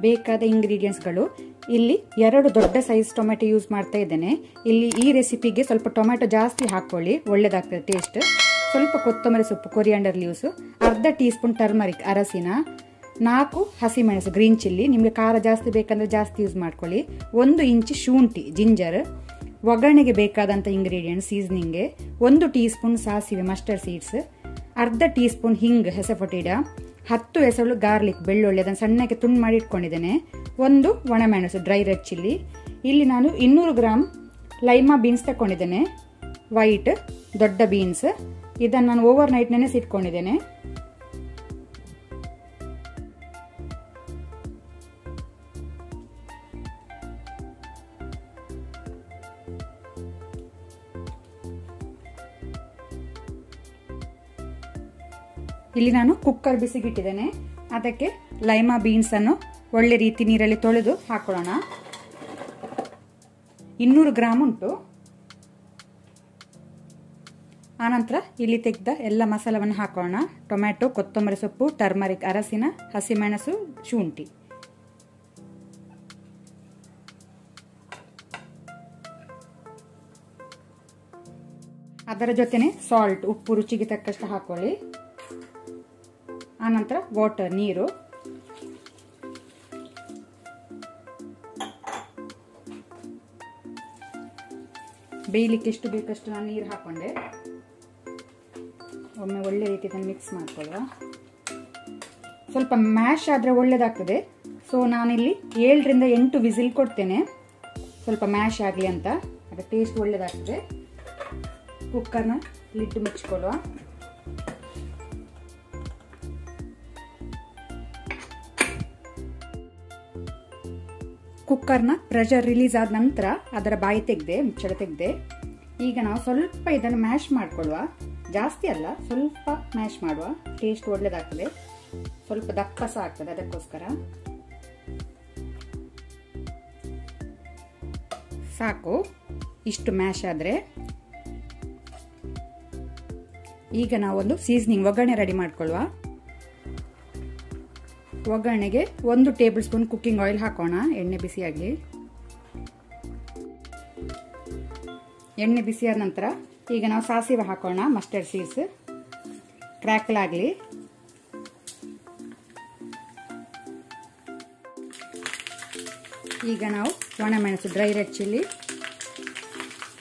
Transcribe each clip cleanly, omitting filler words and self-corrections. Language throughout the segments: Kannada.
ಬೇಕಾದ ಇಂಗ್ರೀಡಿಯೆಂಟ್ಸ್ಗಳು ಇಲ್ಲಿ 2 ದೊಡ್ಡ ಸೈಜ್ ಟೊಮೆಟೊ ಯೂಸ್ ಮಾಡ್ತಾ ಇದ್ದೇನೆ. ಇಲ್ಲಿ ಈ ರೆಸಿಪಿಗೆ ಸ್ವಲ್ಪ ಟೊಮೆಟೊ ಜಾಸ್ತಿ ಹಾಕೊಳ್ಳಿ, ಒಳ್ಳೆದಾಗ್ತದೆ ಟೇಸ್ಟ್. ಸ್ವಲ್ಪ ಕೊತ್ತಂಬರಿ ಸೊಪ್ಪು, ಕೊರಿಯಾಂಡರ್ ಲೀವ್ಸ್, ಅರ್ಧ ಟೀ ಸ್ಪೂನ್ ಟರ್ಮರಿಕ್ ಅರಸಿನ, 4 ಹಸಿಮೆಣಸು ಗ್ರೀನ್ ಚಿಲ್ಲಿ, ನಿಮಗೆ ಖಾರ ಜಾಸ್ತಿ ಬೇಕಂದ್ರೆ ಜಾಸ್ತಿ ಯೂಸ್ ಮಾಡ್ಕೊಳ್ಳಿ, 1 ಇಂಚ್ ಶುಂಠಿ ಜಿಂಜರ್, ಒಗ್ಗರಣೆಗೆ ಬೇಕಾದಂಥ ಇಂಗ್ರೀಡಿಯೆಂಟ್ಸ್ ಸೀಸನಿಂಗ್ಗೆ 1 ಟೀ ಸ್ಪೂನ್ ಸಾಸಿವೆ ಮಸ್ಟರ್ಡ್ ಸೀಡ್ಸ್, ಅರ್ಧ ಟೀ ಸ್ಪೂನ್ ಹಿಂಗ್ ಹೆಸಪೊಟೀಡ, 10 ಎಸಳು ಗಾರ್ಲಿಕ್ ಬೆಳ್ಳುಳ್ಳಿ ಅದನ್ನು ಸಣ್ಣಕ್ಕೆ ತುಂಡು ಮಾಡಿ ಇಟ್ಕೊಂಡಿದ್ದೇನೆ, 1 ಒಣಮೆಣಸು ಡ್ರೈ ರೆಡ್ ಚಿಲ್ಲಿ. ಇಲ್ಲಿ ನಾನು 200 ಗ್ರಾಮ್ ಲೈಮಾ ಬೀನ್ಸ್ ತಗೊಂಡಿದ್ದೇನೆ, ವೈಟ್ ದೊಡ್ಡ ಬೀನ್ಸ್. ಇದನ್ನು ನಾನು ಓವರ್ ನೈಟ್ ನೆನೆಸಿಟ್ಕೊಂಡಿದ್ದೇನೆ. ಇಲ್ಲಿ ನಾನು ಕುಕ್ಕರ್ ಬಿಸಿಗಿಟ್ಟಿದ್ದೇನೆ. ಅದಕ್ಕೆ ಲೈಮಾ ಬೀನ್ಸ್ ಅನ್ನು ಒಳ್ಳೆ ರೀತಿ ನೀರಲ್ಲಿ ತೊಳೆದು ಹಾಕೊಳ್ಳೋಣ. 200 ಗ್ರಾಮ್ ಉಂಟು. ಆನಂತರ ಇಲ್ಲಿ ತೆಗೆದ ಎಲ್ಲ ಮಸಾಲವನ್ನು ಹಾಕೋಣ. ಟೊಮ್ಯಾಟೊ, ಕೊತ್ತಂಬರಿ ಸೊಪ್ಪು, ಟರ್ಮರಿಕ್ ಅರಸಿನ, ಹಸಿಮೆಣಸು, ಶುಂಠಿ. ಅದರ ಜೊತೆನೆ ಸಾಲ್ಟ್, ಉಪ್ಪು ರುಚಿಗೆ ತಕ್ಕಷ್ಟು ಹಾಕೊಳ್ಳಿ. ಆನಂತರ ವಾಟರ್, ನೀರು. ಬೇಯಲಿಕ್ಕೆ ಎಷ್ಟು ಬೇಕಷ್ಟು ನಾನು ನೀರು ಹಾಕೊಂಡೆ. ಒಮ್ಮೆ ಒಳ್ಳೆ ರೀತಿಯಲ್ಲಿ ಮಿಕ್ಸ್ ಮಾಡ್ಕೊಳ್ಳುವ. ಸ್ವಲ್ಪ ಮ್ಯಾಶ್ ಆದರೆ ಒಳ್ಳೆದಾಗ್ತದೆ. ಸೊ ನಾನಿಲ್ಲಿ 7 ರಿಂದ 8 ವಿಸಿಲ್ ಕೊಡ್ತೇನೆ, ಸ್ವಲ್ಪ ಮ್ಯಾಶ್ ಆಗಲಿ ಅಂತ. ಅದರ ಟೇಸ್ಟ್ ಒಳ್ಳೆದಾಗ್ತದೆ. ಕುಕ್ಕರ್ನ ಲಿಡ್ ಮುಚ್ಕೊಳ್ಳುವ. ಕುಕ್ಕರ್ನ ಪ್ರೆಷರ್ ರಿಲೀಸ್ ಆದ ನಂತರ ಅದರ ಬಾಯಿ ತೆಗೆದೆ, ಮುಚ್ಚಳ ತೆಗೆದೆ. ಈಗ ನಾವು ಸ್ವಲ್ಪ ಇದನ್ನು ಮ್ಯಾಶ್ ಮಾಡ್ಕೊಳ್ಳುವ. ಜಾಸ್ತಿ ಅಲ್ಲ, ಸ್ವಲ್ಪ ಮ್ಯಾಶ್ ಮಾಡುವ. ಟೇಸ್ಟ್ ಒಳ್ಳೆದಾಗ್ತದೆ. ಸ್ವಲ್ಪ ದಪ್ಪ ಸಹ ಆಗ್ತದೆ, ಅದಕ್ಕೋಸ್ಕರ ಸಾಕು. ಇಷ್ಟು ಮ್ಯಾಶ್ ಆದ್ರೆ ಈಗ ನಾವೊಂದು ಸೀಸನಿಂಗ್ ಒಗ್ಗರಣೆ ರೆಡಿ ಮಾಡ್ಕೊಳ್ಳುವ. ಒಗ್ಗರಣೆಗೆ 1 ಟೇಬಲ್ ಸ್ಪೂನ್ ಕುಕ್ಕಿಂಗ್ ಆಯಿಲ್ ಹಾಕೋಣ. ಎಣ್ಣೆ ಬಿಸಿಯಾಗಲಿ. ಎಣ್ಣೆ ಬಿಸಿಯಾದ ನಂತರ ಈಗ ನಾವು ಸಾಸಿವೆ ಹಾಕೋಣ, ಮಸ್ಟರ್ಡ್ ಸೀಡ್ಸ್ ಕ್ರ್ಯಾಕಲ್ ಆಗಲಿ. ಈಗ ನಾವು ಒಣಮೆಣಸು, ಡ್ರೈ ರೆಡ್ ಚಿಲ್ಲಿ,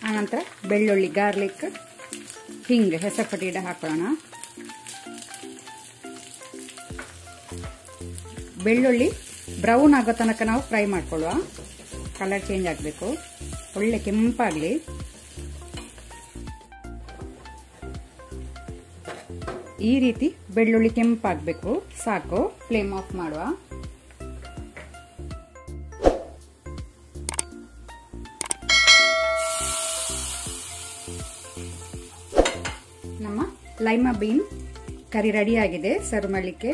ಆನಂತರ ಬೆಳ್ಳುಳ್ಳಿ, ಗಾರ್ಲಿಕ್, ಹಿಂಗ್ ಹೆಸರುಪಟೀಡ ಹಾಕೋಣ. ಬೆಳ್ಳುಳ್ಳಿ ಬ್ರೌನ್ ಆಗೋ ತನಕ ನಾವು ಫ್ರೈ ಮಾಡ್ಕೊಳ್ಳುವ. ಕಲರ್ ಚೇಂಜ್ ಆಗಬೇಕು, ಒಳ್ಳೆ ಕೆಂಪಾಗಲಿ. ಈ ರೀತಿ ಬೆಳ್ಳುಳ್ಳಿ ಕೆಂಪಾಗಬೇಕು, ಸಾಕು. ಫ್ಲೇಮ್ ಆಫ್ ಮಾಡುವ. ನಮ್ಮ ಲೈಮಾ ಬೀನ್ ಕರಿ ರೆಡಿ ಆಗಿದೆ ಸರ್ವ್ ಮಾಡಲಿಕ್ಕೆ.